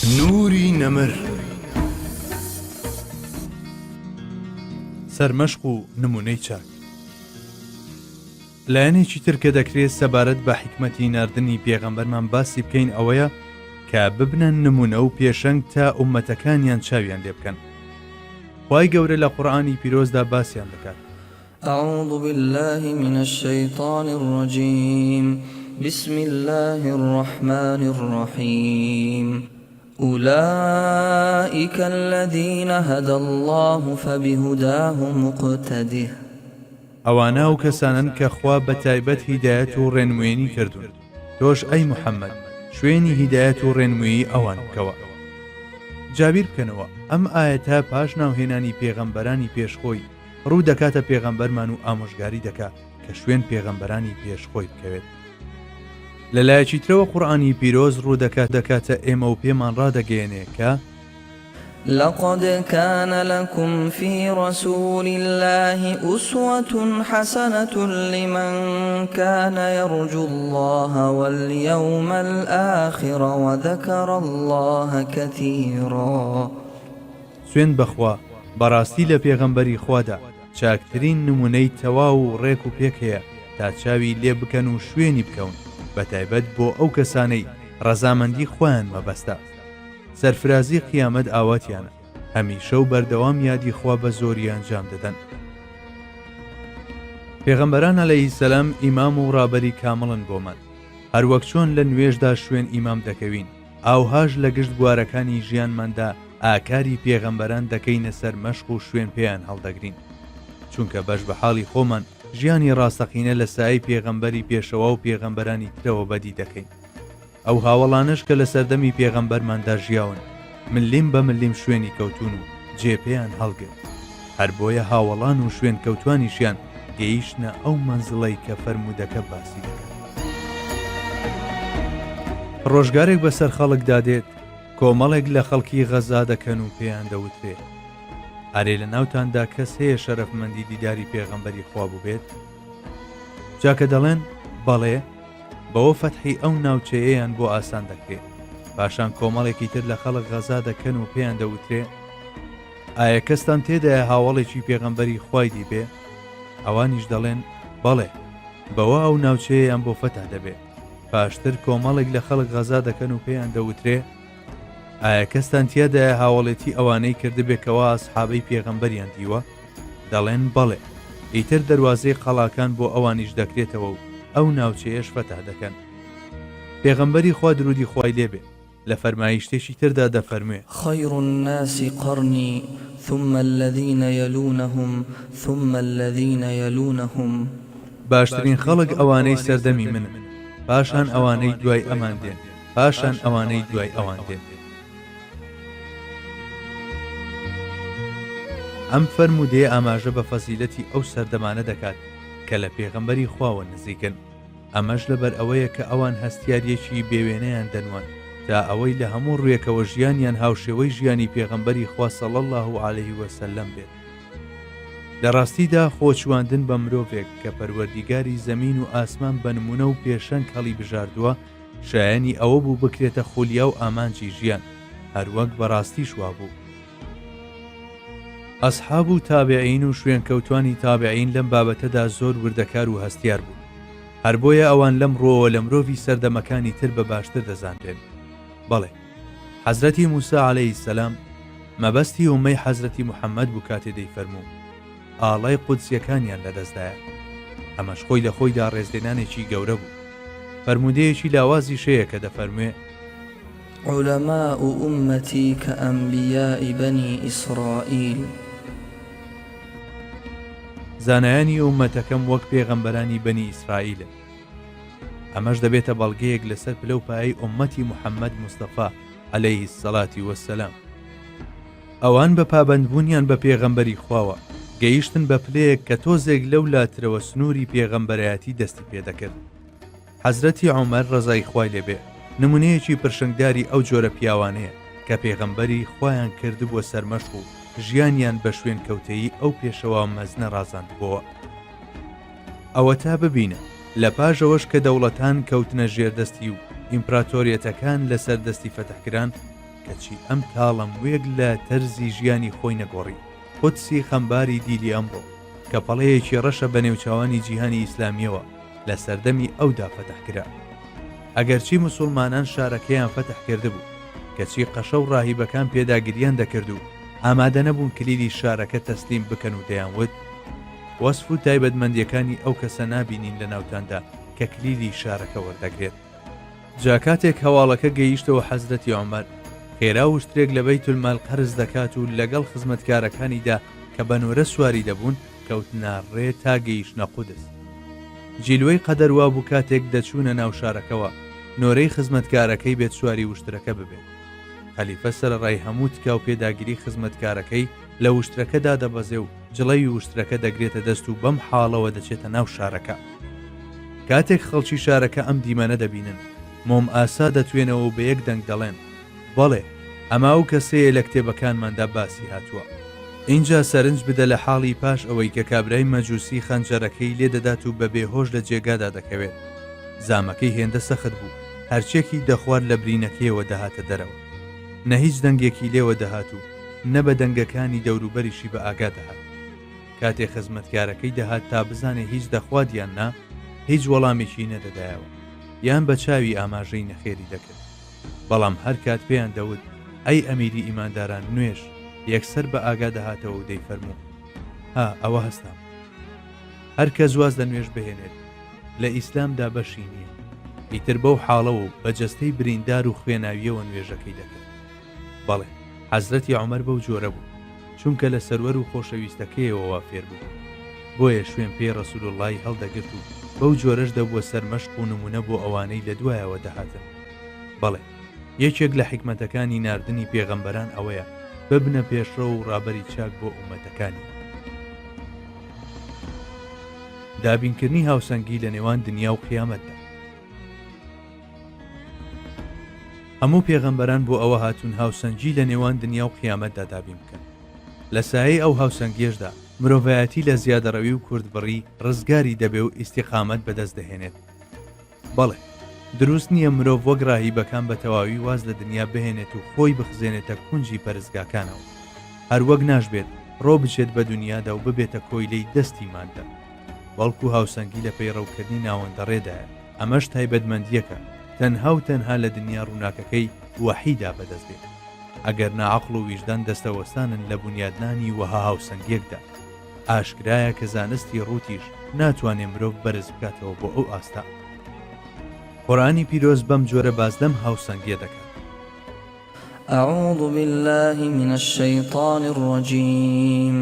نوری نەمر سەرمەشق و نمونەی چاک. لایەنێکی تر کە دەکرێت سەبارەت بە حیکمەتی ناردنی پێغەمبەرمان باسی بکەین ئەوەیە کە ببنن نمونە و پێشەنگ تا ئومەتەکانیان چاویان لێ بکەن. خوای گەورە لە قورئانی پیرۆزدا باسییان دەکات. أعوذ بالله من الشيطان الرجيم بسم الله الرحمن الرحيم أولئك الذين هدى الله فبهداه مقتده. ئەوانە و کەسانن کە خوا بە تایبەت هیدایەت و ڕێنموێنی کردوون. تۆش ئەی موحەممەد شوێنی هیدایەت و ڕێنمویی ئەوان بکەوە. جابیر بکەنەوە ئەم ئاەتە پاش ناوهێنانی پێغەمبەرانی پێشخۆی ڕوو دەکاتە پێغەمبەرمان و ئامۆژگاری دەکات کە شوێن پێغەمبەرانی پێشخۆی بکەوێت. لەلایەکی ترەوە قورئانی پیرۆز ڕوو دەکاتە ئێمە و پێمان ڕادەگەیەنێ کە لقد كان لكم في رسول الله أسوة حسنة لمن كان يرجو الله واليوم الآخر وذكر الله كثيرا. سوێن بەخوا بەڕاستی لە پێغەمبەری خوادا چاکترین نمونەی تەواو و ڕێک و پێک هەیە تا چاوی لێ بکەن و شوێنی بکەون بەتایبەت بۆ ئەو کەسانەی ڕەزامەندی خۆیان مەبەستە. سەرفرازی قیامەت ئاواتیانە هەمیشە و بەردەوام یادی خوا بە زۆری ئەنجام دەدەن. پێغەمبەران عەلەیهیسسەلام ئیمام و ڕابەری کامڵن بۆمان. هەروەک چۆن لە نوێژدا شوێن ئیمام دەکەوین ئاوهاش لە گشت بوارەکانی ژیانماندا ئاکاری پێغەمبەران دەکەینە سەر مەشق و شوێن پێیان هەڵدەگرین، چونکە بەش بە حاڵی خۆمان ژیانی ڕاستەقینە لە سایەی پێغەمبەری پێشەوە و پێغەمبەرانی ترەوە بەدی دەکەین. ئەو هاوڵانش کە لە سەردەمی پێغەمبەرماندا ژیاون ملیم بە ملیم شوێنی کەوتون و جێپێیان هەڵگرت. هەر بۆیە هاوڵان و شوێن کەوتوانیشیان گەیشتنە ئەو مەنزڵەی کە فەرمودەکە باسی دەکات. ڕۆژگارێک بەسەر خەڵک دادێت کۆمەڵێک لە خەڵکی غەزا دەکەن و پێیان دەوترێت ئارێ لە ناوتاندا کەس هەیە شەرەفمەندی دیداری پێغەمبەری خوا بووبێت؟ جاکە دەڵێن بەڵێ بەوە فەتحی ئەو ناوچەیەیان بۆ ئاسان دەکرێت. پاشان کۆمەڵێکی تر لە خەڵک غەزا دەکەن و پێیان دەوترێ ئایا کەستان تێدایە هاوڵێکی پێغەمبەری خوای دیبێ؟ ئەوانیش دەڵێن بەڵێ بەوە ئەو ناوچەیەیان بۆ فەتح دەبێت. پاشتر کۆمەڵێک لە خەڵک غەزا دەکەن و پێیان دەوترێ ئایا کەستان تێدایە هاوڵێتی ئەوانەی کردبێکەوە ئەسحابەی پێغەمبەریان دیوە؟ دەڵێن بەڵێ. ئیتر دەواازەی قەڵاکان بۆ ئەوانیش دەکرێتەوە و ئەو ناوچەیەش فەتح دەکەن. پێغەمبەری خوا درودی خوای لێبێ لە فەرمایشتێکی تردا دەفەرموێ خير الناس قرني ثم الذين يلونهم ثم الذين يلونهم. باشترین خەڵک ئەوانەی سەردەمی منن، پاشان ئەوانەی دوای ئەمان دێن، پاشان ئەوانەی دوای ئەوان دێن. ئەم فەرمودەیە ئاماژە بە فەزیلەتی ئەو سەردەمانە دەکات کە لە پێغەمبەری خواوە نزیکن. ئەمەش لەبەر ئەوەیە کە ئەوان هەستیاریەکی بێوێنەیان دەنوان تا ئەوەی لە هەموو ڕوویەکەوە ژیانیان هاوشێوەی ژیانی پێغەمبەری خوا صلی الله علیه وسلم بێت. لە ڕاستیدا خۆچواندن بە مرۆڤێک کە پەروەردیگاری زەمین و ئاسمان بە نمونە و پێشەنگ هەڵی بژاردووە شایەنی ئەوە بوو بکرێتە خولیا و ئامانجی ژیان، هەروەک بەڕاستی شوا بوو. ئەسحاب و تابعین و شوێنکەوتوانی تابعین لەم بابەتەدا زۆر وردەکار و هەستیار بوو. هەر بۆیە ئەوان لەم ڕۆوە لە مرۆڤی سەردەمەکانی تر بە باشتر دەزانرێن. بەڵێ حەزرەتی موسا عەلەیهیسسەلام مەبەستی ئومەی حەزرەتی موحەممەد بوو کاتێ دەیفەرموو ئاڵای قودسیەکانیان لەدەستدایە. ئەمەش خۆی لە خۆیدا ڕێزلێنانێکی گەورە بوو. فەرمودەیەکی لاوازی شەیە کە دەفەرموێ علماء أمتي كأنبياء بني إسرائيل. زانایانی ئومەتەکەم وەک پێغەمبەرانی بەنی ئیسرائیلن. ئەمەش دەبێتە بەڵگەیەک لەسەر پلە و پایەی ئومەتی موحەممەد مستەفا عەلەیهی السەڵاتی وەسسەلام. ئەوان بە پابەندبوونیان بە پێغەمبەری خواوە گەیشتن بە پلەیەک کە تۆزێک لەو لاترەوە سنووری پێغەمبەرایەتی دەستی پێدەکرد. حەزرەتی عومەر ڕەزای خوای لێبێ نمونەیەکی پرشنگداری ئەو جۆرە پیاوانەیە کە پێغەمبەری خۆیان کردبووە سەرمەشق و ژیانیان بە شوێن کەوتەیی ئەو پێشەوە مەزنە ڕازاندبووە. ئەوە تا ببینە لە پاژەوەش کە دەوڵەتان کەوتنە ژێردەستی و ئیمپراتۆریەتەکان لەسەر دەستی فەتحکران کەچی ئەم تاڵم وێک لە تەرزی ژیانی خۆی نەگۆڕی قودسی خەمباری دیلی ئەمڕۆ کە پەڵەیەکی ڕەشە بە نێوچاوانی جیهانی ئیسلامیەوە لە سەردەمی ئەودا فەتەحکرا. ئەگەرچی موسڵمانان شارەکەیان فەتەح کردبوو کەچی قەشە و ڕاهیبەکان پێداگریان دەکرد و ئامادە نەبوون کلیلی شارەکە تەسلیم بکەن و دەیانوت وەسف و تایبەتمەندیەکانی ئەو کەسە نابینین لە ناوتاندا کە کلیلی شارەکە وەردەگرێت. جا کاتێک هەواڵەکە گەیشتەوە حەزرەتی عومەر خێرا و شتێک لە بەیتولمال قەرز دەکات و لەگەڵ خزمەتکارەکانیدا کە بەنورە سواری دەبوون کەوتنە ڕێ تا گەیشتنە قودس. جیلوەی قەدەروا بوو کاتێک دەچوونە ناو شارەکەەوە نۆرەی خزمەتکارەکەی بێت سواری وشترەکە ببێت. خەلیفە سەرڕای هەموو تکا و پێداگیری خزمەتکارەکەی لە وشترەکەدا دەبەزێ و جڵەی وشترەکە دەگرێتە دەست و بەم حاڵەوە دەچێتە ناو شارەکە. کاتێک خەڵکی شارەکە ئەم دیمەنە دەبینن مۆم ئاسا دەتوێنەوە و بە یەک دەنگ دەڵێن بەڵێ ئەما ئەو کەسەیە لە کتێبەکانماندا باسی هاتووە. اینجا سەرنج بدە لە حاڵی پاش ئەوەی کە کابرای مەجووسی خەنجەرەکەی لێ دەدات و بە بێهۆش لە جێگادا دەکەوێت. زامەکەی هێندە سەخت بوو هەرچێکی دەخوارد لە برینەکەیەوە دەهاتە دەرەوە. نە هیچ دەنگێکی لێوە دەهات و نە بە دەنگەکانی دەوروبەریشی بە ئاگا دەهات. کاتێک خزمەتکارەکەی دەهات تا بزانێ هیچ دەخوادیان نا هیچ وەڵامێکی نەدەدایەوە یان بە چاوی ئاماژەی نەخێری دەکرد. بەڵام هەر کات پێیان دەوت ئەی ئەمیری ئیمانداران نوێش یەکسەر بە ئاگا دەهاتەوە و دەیفەرموو ها ئەوە هەستام هەر کە زواز لە نوێش بهێنێت لە ئیسلامدا بەشی نییە. ئیتر بەو حاڵەوە و بە جەستەی بریندار و خوێناویەوە نوێژەکەی دەکرد. بەڵێ حەزرەتی عومەر بەو جۆرە بوو چونکە لە سەروەر و خۆشەویستەکەیەوە وا فێر بوو. بۆیە شوێن پێی ڕەسوولڵای هەڵدەگرت و بەو جۆرەش دەبووە سەرمەشق و نمونە بۆ ئەوانەی لە دوایەوە دەهاتن. بەڵێ یەکێک لە حکمەتەکانی ناردنی پێغەمبەران ئەوەیە ببنە پێشڕە و ڕابەری چاک بۆ ئومەتەکانی. دابینکردنی هاوسەنگی لە نێوان دنیا و قیامەتدا. هەموو پێغەمبەران بۆ ئەوە هاتوون هاوسەنگی لە نێوان دنیا و قیامەتدا دابین بکەن. لە سایەی ئەو هاوسەنگیەشدا مرۆڤایەتی لە زیادەڕەوی و کوردبڕی ڕزگاری دەبێ و ئیستیقامەت بەدەست دەهێنێت. بەڵێ دروست نییە مرۆڤ وەک ڕاهیبەکان بە تەواوی واز لە دنیا بهێنێت و خۆی بخزێنێتە کونجی پەرستگاکانەوە. هەروەک ناشبێت ڕۆ بچێت بە دنیادا و ببێتە کۆیلەی دەستی مادە. بەڵکو هاوسەنگی لە پەیڕەوکردنی ناوەندەڕێدایە. ئەمەش تایبەتمەندیەکە تەنها و تەنها لە دنیا ڕووناکەکەی وەحیدا بەدەست بێت. ئەگەر نەعەقڵ و ویژدان دەستەوەستانن لە بنیادنانی وەها هاوسەنگیەکدا. ئاشکرایە کە زانستی ڕوتیش ناتوانێت مرۆڤ بەرز بکاتەوە بۆ ئەو ئاستا. قورآنی پیرۆز بەم جۆرە باز لەم هاوسەنگیە دەکات. أعوذ بالله من الشيطان الرجيم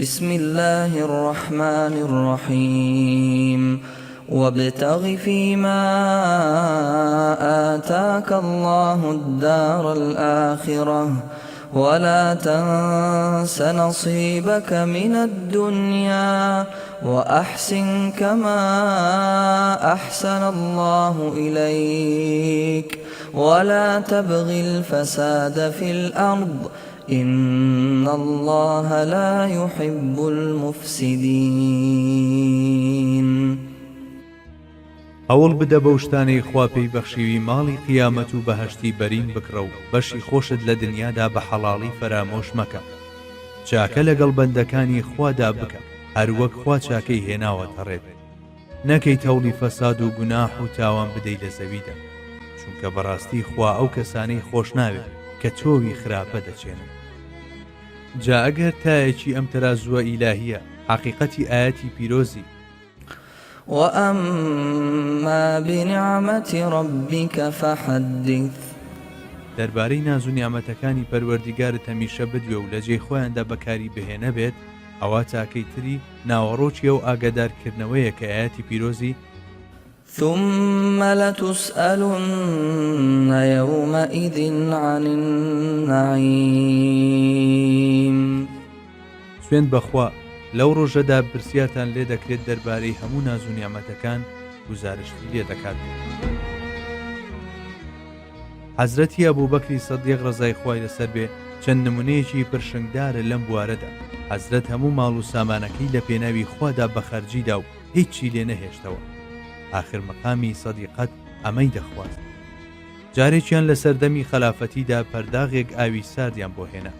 بسم الله الرحمن الرحيم وابتغ فيما آتاك الله الدار الآخرة ولا تنس نصيبك من الدنيا وأحسن كما أحسن الله إليك ولا تبغ الفساد في الأرض إن الله لا يحب المفسدين. هەوڵ بدە بەو شتانەی خوا پێی بەخشیوی ماڵی قیامەت و بەهەشتی بەرین بکڕە و بەشی خۆشت لە دنیادا بە حەڵاڵی فەرامۆش مەکە. چاکە لەگەڵ بەندەکانی خوادا بکە هەروەک خوا چاکەی هێناوەتە ڕێت. نەکەی تەوڵی فەساد و گوناح و تاوان بدەی لە زەویدا چونکە بەڕاستی خوا ئەو کەسانەی خۆش ناوێت کە تۆوی خراپە دەچێنن. جا ئەگەر تایەکی ئەم تەرازووە ئیلاهیە حەقیقەتی ئاەتی پیرۆزی وأما بنعمة ربك فحدث. دەربارەی ناز و نیامەتەکانی پەروەردیگارت هەمیشە بدوێ و لە جێی خۆیاندا بەکاری بهێنە بێت. ئەوە تاکەی تری ناوەڕۆکیە و ئاگادارکردنەوەیە کە ئاەتی پیرۆزی ثم لتسألن يومئذ عن النعيم. سوێن بەخوا لەو ڕۆژەدا پرسیارتان لێ دەکرێت دەربارەی هەموو ناز و نیامەتەکان گزارشتی لێ دەکات. حەزرەتی ئەبوبەکری سەدیق ڕەزای خوای لەسەر بێ چەند نمونەیەکی پرشنگدارە لەم بوارەدا. حەزرەت هەموو ماڵ و سامانەکەی لە پێناوی خوادا بە خەرجیدا و هیچی لێ نەهێشتەوە. آخر مەقامی سەدیقەت ئەمەی دەخواست جارێکیان لە سەردەمی خەلافەتیدا پەرداغێک ئاوی ساردیان بۆ هێنا،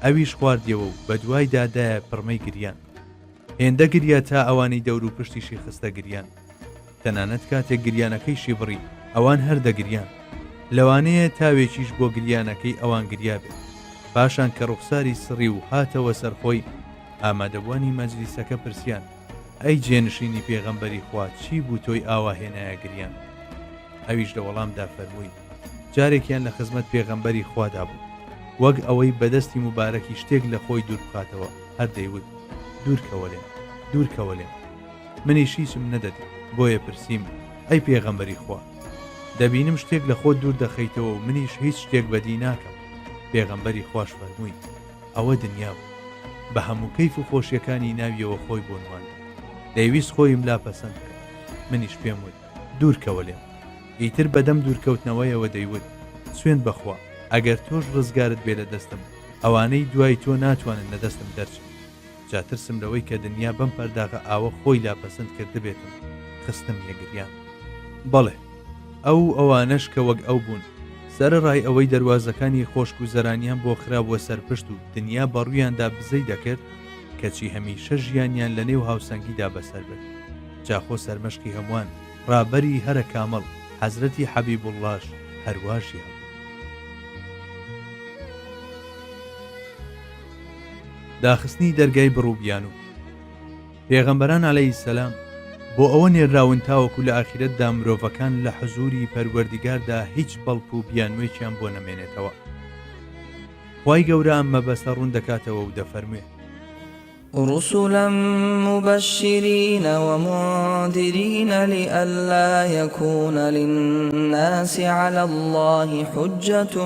ئەویش خواردیەوە و بە دوای دادایە پڕمەی گریان، هێندە گریا تا ئەوانەی دەور و پشتیشی خستە گریان، تەنانەت کاتێک گریانەکەیشی بڕی ئەوان هەردەگریان، لەوانەیە تاوێکیش بۆ گریانەکەی ئەوان گریا بێت. پاشان کە ڕوخساری سڕی و هاتەوە سەرخۆی ئامادەبوانی مەجلیسەکە پرسیان: ئەی جێنشینی پێغەمبەری خوا، چی بوو تۆی ئاوا هێنایە گریان؟ ئەویش لە وەڵامدا فەرمووی: جارێکیان لە خزمەت پێغەمبەری خوادا بوو، وەک ئەوەی بەدەستی مبارەکی شتێک لە خۆی دوور بخاتەوە، هەر دەیوت: دوورکەوە لێم، منیش هیچم نەدەدی، بۆیە پرسییم: ئەی پێغەمبەری خوا، دەبینم شتێک لە خۆ دوور دەخەیتەوە و منیش هیچ شتێک بەدی ناکەم. پێغەمبەری خوش فەرمووی: ئەوە دنیا بوو، بە هەموو کەیف و خۆشیەکانی ناویەوە خۆی بۆ نواند، دەیویست خۆیم لا پەسەند کرد، منیش پێم وت: دوورکەوە لێم. ئیتر بەدەم دوورکەوتنەوەیەوە دەیوت: سوێن بەخوا، ئەگەر تۆش ڕزگارت بێ لە دەستم، ئەوانەی دوای تۆ ناتوانن لە دەستم دەرچن. جاترسم لەوەی کە دنیا بەم پەرداغە ئاوە خۆی لا پەسەند کرده بێتم، خستم یەگریان. بەڵێ، ئەوانەش کە وەک ئەو بوون، سەرڕای ئەوەی دەواازەکانی خۆشک و زەرانیان بۆ خراپوە سەرپشت و دنیا بەڕوویاندا بزەی دەکرد، کەچی هەمیشە ژیانیان لە نێو هاوسەنگیدا بەسەر برد. جاخۆ سەرمەشقی هەمووان ڕابەری هەرە کامەڵ حەزرەتی حەبیب اللهش هەرواشی هەبوو. داخستنی دەرگای بڕووبیان و پێغەمبەران عەلەیهی سەلام بۆ ئەوە نێراون تاوەکو لە ئاخرەتدا مرۆڤەکان لە حزوری پەروەردیگاردا هیچ بەڵک و بیانوێکیان بۆ نەمێنێتەوە. خوای گەورە ئەم مەبەستە ڕوون دەکاتەوە و دەفەرموێ: رسلا مبشرين ومنذرين لئلا يكون للناس على الله حجة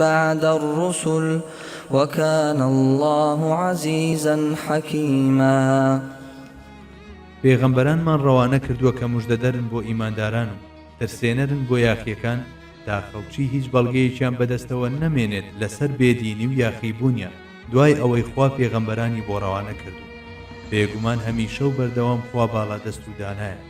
بعد الرسل وكان الله عزيزا حكيما. پێغەمبەرانمان ڕەوانە کردووە کە موژدەدەرن بۆ ئیمانداران و ترسێنەرن بۆ یاخیەکان، تا خەڵکی هیچ بەڵگەیەکیان بەدەستەوە نەمێنێت لەسەر بێدینی و یاخیبوونیان دوای ئەوەی خوا پێغەمبەرانی بۆ ڕەوانە کردو. بێگومان هەمیشە و بەردەوام خوا باڵا دەست و دانایە.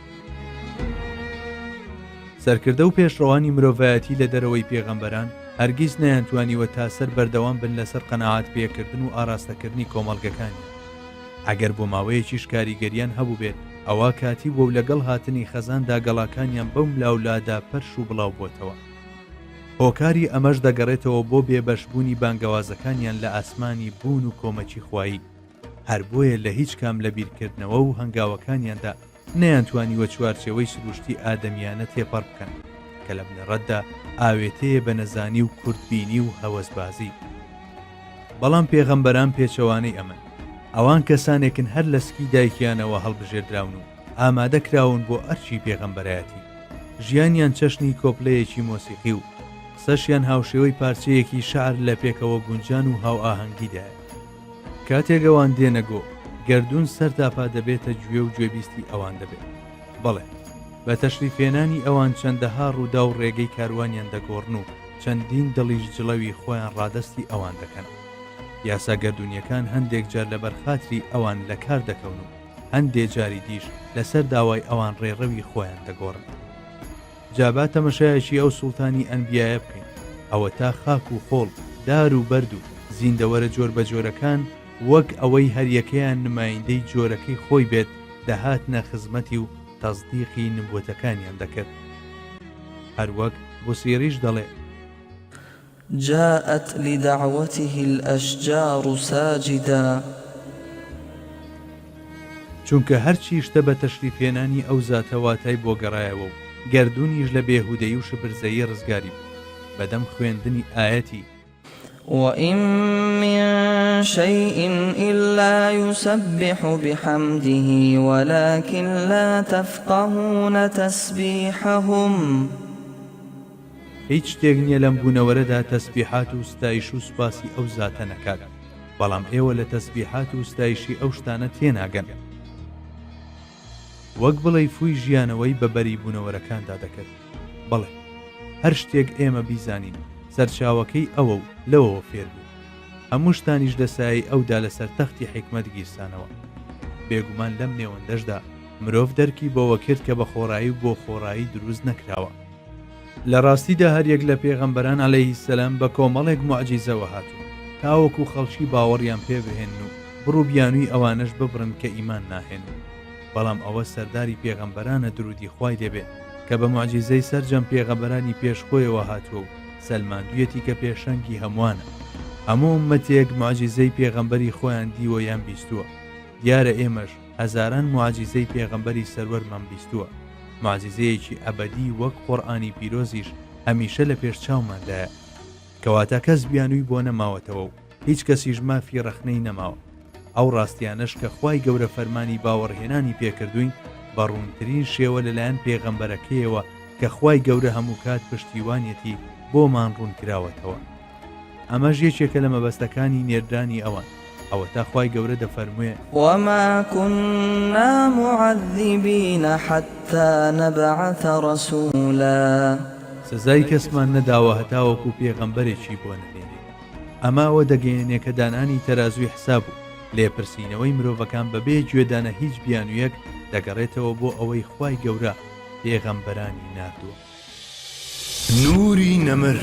سەرکردە و پێشڕەوانی مرۆڤایەتی لە دەرەوەی پێغەمبەران هەرگیز نەیانتوانیوە تا سەر بەردەوام بن لەسەر قەناعات پێکردن و ئاراستەکردنی کۆمەڵگەکانی. ئەگەر بۆ ماوەیەکیش کاریگەریان هەبوو بێت، ئەوە کاتی بۆ لەگەڵ هاتنی خەزاندا گەڵاکانیان بەو ملاولادا پەرش و بڵاو بۆتەوە. هۆکاری ئەمەش دەگەڕێتەوە بۆ بێبەشبوونی بانگەوازەکانیان لە ئاسمانی بوون و کۆمەچی خوایی. هەر بۆیە لە هیچ کام لە بیرکردنەوە و هەنگاوەکانیاندا نەیانتوانیوە چوارچێوەی سروشتی ئادەمیانە تێپەڕ بکەن، کە لە بنەڕەتدا ئاوێتەیە بە نەزانی و کورتبینی و هەوەسبازی. بەڵام پێغەمبەران پێچەوانەی ئەمن، ئەوان کەسانێکن هەر لە سکی دایکیانەوە هەڵبژێردراون و ئامادەکراون بۆ ئەرچی پێغەمبەرایەتی. ژیانیان چەشنی کۆپلەیەکی مۆسیقی و قسەشیان هاوشێوەی پارچەیەکی شعر لە پێکەوە گونجان و هاو ئاهەنگیدایە. کاتێک ئەوان دێنەگۆ، گەردوون سەر تاپا دەبێتە گوێ و گوێبیستی ئەوان دەبێت. بەڵێ، بە تەشریفێنانی ئەوان چەندەها ڕوودا و ڕێگەی کاروانیان دەگۆڕن و چەندین دڵیش جڵەوی خۆیان ڕادستی ئەوان دەکەن. یاسا گەردونیەکان هەندێک جار لە بەرخاتری ئەوان لە کار دەکەون و هەندێک جاری دیش لەسەر داوای ئەوان ڕێڕەوی خۆیان دەگۆڕن. جابا تەمەشایەکی ئەو سوڵتانی ئەنبیایە بکەین، ئەوە تا خاک و خۆڵ، دار و بەرد و زیندەوەرە جۆر بە جۆرەکان وەک ئەوەی هەریەکەیان نمایندەی جۆرەکەی خۆی بێت دەهاتنە خزمەتی و تەزدیقی نبووەتەکانیان دەکرد. هەروەک بوسیریش دەڵێ: جاءت لدعوته الأشجار ساجدا. چونکە هەرچی شتە بە تەشریفێنانی ئەو زاتەواتای بۆ گەڕایەوە و گەردونیش لە بێهودەی و شبرزەیی ڕزگاری بوو. بەدەم خوێندنی ئاەتی: وإن من شيء إلا يسبح بحمده ولكن لا تفقهون تسبيحهم. هیچ شتێک نییە لەم بوونەوەرەدا تەسبیحات و ستایش و سوپاسی ئەو زاتە نەکات، بەڵام ئێوە لە تەسبیحات و ستایشی ئەو شتانە تێناگەن. وەک بڵێ فووی ژیانەوەی بەبەری بوونەوەرەکاندا دەکرد. بەڵێ، هەر شتێک ئێمە بیزانین سەرچاوەکەی ئەوە و لەوەوە فێر بوو. هەموو شتانیش لە سایەی ئەودا لەسەر تەختی حیکمەت گیرسانەوە. بێگومان لەم نێوەندەشدا مرۆڤ دەرکی بۆوە کرد کە بە خۆڕایی و بۆ خۆڕایی دروست نەکراوە. لە ڕاستیدا هەریەک لە پێغەمبەران عەلەیهی سەلام بە کۆمەڵێک موعجیزەوە هاتوو تاوەکو خەڵکی باوەڕیان پێ بهێن و بڕوو بیانووی ئەوانش ببڕن کە ئیمان ناهێن بەڵام ئەوە سەرداری پێغەمبەرانە درودی خوای لێبێ کە بە موعجیزەی سەرجەم پێغەمبەرانی پێشخۆیەوە هاتووە و سەلماندویەتی کە پێشەنگی هەمووانە هەموو ئوممەتێک موعجیزەی پێغەمبەری خۆیان دیوە یان بیستووە دیارە ئێمەش هەزاران موعجیزەی پێغەمبەری سەروەرمان بیستووە معجزەیەکی ئەبەدی وەک قورئانی پیرۆزیش هەمیشە لە پێش چاوماندایە کەواتە کەس بیانووی بۆ نەماوەتەوە و هیچ کەسیش مافی ڕەخنەی نەماوە ئەو ڕاستیانەش کە خوای گەورە فەرمانی باوەڕهێنانی پێکردوین بە ڕوونترین شێوە لەلایەن پێغەمبەرەکەیەوە کە خوای گەورە هەموو کات پشتیوانیەتی بۆمان ڕوونکراوەتەوە ئەمەش یەکێکە لە مەبەستەکانی نێردانی ئەوان ئەوە تا خوای گەورە دەفەرموێ وما كنا معذبين حتى نبعث رسولا سزای کەسمان نەداوە هەتاوەکو پێغەمبەرێکی بۆ نەهێنێ ئەماوە دەگەیەنێ کە دانانی تەرازوی حساب و لێپرسینەوەی مرۆڤەکان بەبێ گوێدانە هیچ بیانوویەک دەگەڕێتەوە بۆ ئەوەی خوای گەورە پێغەمبەرانی ناردووە نوری نەمر